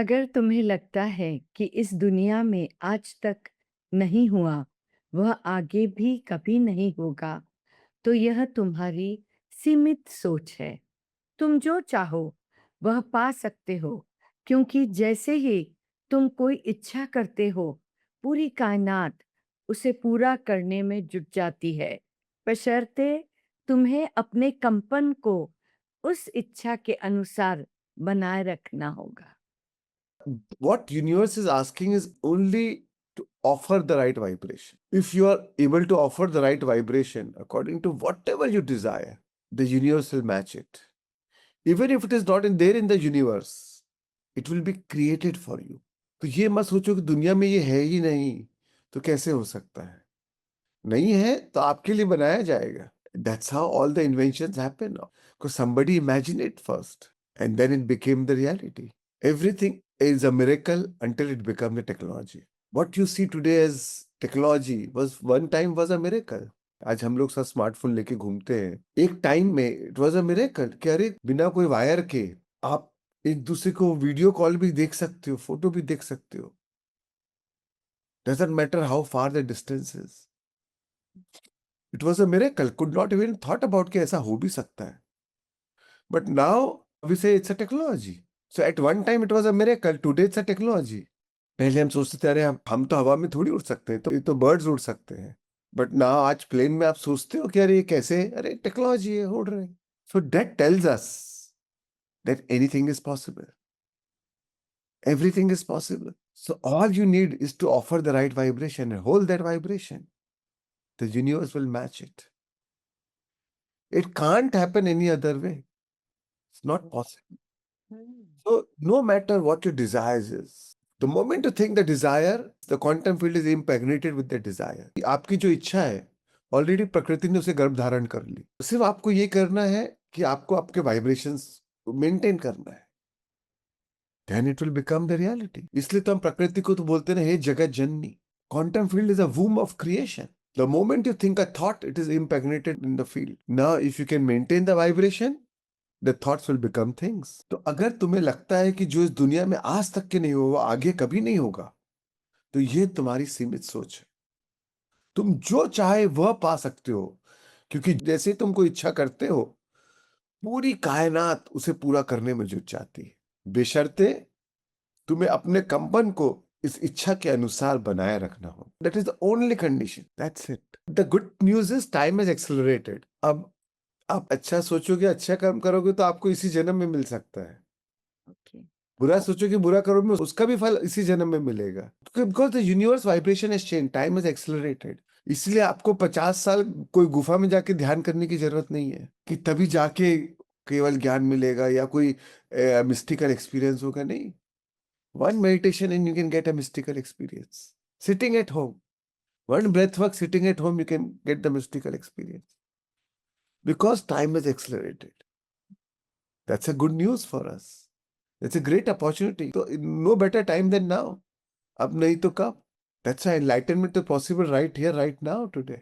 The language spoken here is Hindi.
अगर तुम्हें लगता है कि इस दुनिया में आज तक नहीं हुआ, वह आगे भी कभी नहीं होगा, तो यह तुम्हारी सीमित सोच है। तुम जो चाहो, वह पा सकते हो, क्योंकि जैसे ही तुम कोई इच्छा करते हो, पूरी कायनात उसे पूरा करने में जुट जाती है, बशर्ते तुम्हें अपने कंपन को उस इच्छा के अनुसार बनाए रखना होगा। What universe is asking is only to offer the right vibration. If you are able to offer the right vibration according to whatever you desire, the universe will match it. Even if it is not in there in the universe, it will be created for you. तो ये मत सोचो कि दुनिया में ये है ही नहीं, तो कैसे हो सकता है? नहीं है तो आपके लिए बनाया जाएगा. That's how all the inventions happen. Because somebody imagined it first and then it became the reality. Everything is a miracle until it becomes a technology. What you see today as technology was one time was a miracle. आज हम लोग सब स्मार्टफोन लेके घूमते हैं. एक टाइम में इट वाज अ मिरेकल कि अरे बिना कोई वायर के आप एक दूसरे को वीडियो कॉल भी देख सकते हो, फोटो भी देख सकते हो. Doesn't matter how far the distance is. It was a miracle. Could not even thought about कि ऐसा हो भी सकता है. But now we say it's a technology. So at one time it was a miracle. Today it's a technology. पहले हम सोचते थे अरे हम तो हवा में थोड़ी उड़ सकते हैं, तो ये तो बर्ड्स उड़ सकते हैं. बट नाउ आज प्लेन में आप सोचते हो कि अरे ये कैसे, अरे टेक्नोलॉजी है, उड़ रहे हैं. So that tells us that anything is possible. Everything is possible. So all you need is to offer the right vibration and hold that vibration. The universe will match it. It can't happen any other way. It's not possible. So no matter what your desires is, the moment you think the desire, the quantum field is impregnated with the desire. आपकी जो इच्छा है, ऑलरेडी प्रकृति ने उसे गर्भ धारण कर ली. सिर्फ आपको ये करना है कि आपको आपके वाइब्रेशंस मेंटेन करना है. Then it will become the reality. इसलिए तो हम प्रकृति को तो बोलते हैं, हे जगत जननी. Quantum field is a womb of creation. The moment you think a thought, it is impregnated in the field. Now, if you can maintain the vibration, the thoughts will become things. तो अगर तुम्हें लगता है कि जो इस दुनिया में आज तक के नहीं हुआ, आगे कभी नहीं होगा, तो ये तुम्हारी सीमित सोच है. तुम जो चाहे वह पा सकते हो, क्योंकि जैसे तुम कोई इच्छा करते हो, पूरी कायनात उसे पूरा करने में जुट जाती है, बेशर्ते तुम्हें अपने कंपन को इस इच्छा के अनुसार बनाए रखना हो. That is the only condition. That's it. The good news is time is accelerated. अब आप अच्छा सोचोगे, अच्छा काम करोगे तो आपको इसी जन्म में मिल सकता है. Okay. बुरा सोचोगे, बुरा करोगे, उसका भी फल इसी जन्म में मिलेगा. Because the universe vibration is change, time is accelerated. इसलिए आपको 50 साल कोई गुफा में जाके ध्यान करने की जरूरत नहीं है कि तभी जाके केवल ज्ञान मिलेगा या कोई मिस्टिकल एक्सपीरियंस होगा. नहीं. One meditation and you can get a mystical experience. Sitting at home. One breath work sitting at home, you can get the mystical experience. Because time is accelerated. That's a good news for us. That's a great opportunity. So no better time than now. अब नहीं तो कब? That's why enlightenment is possible right here, right now, today.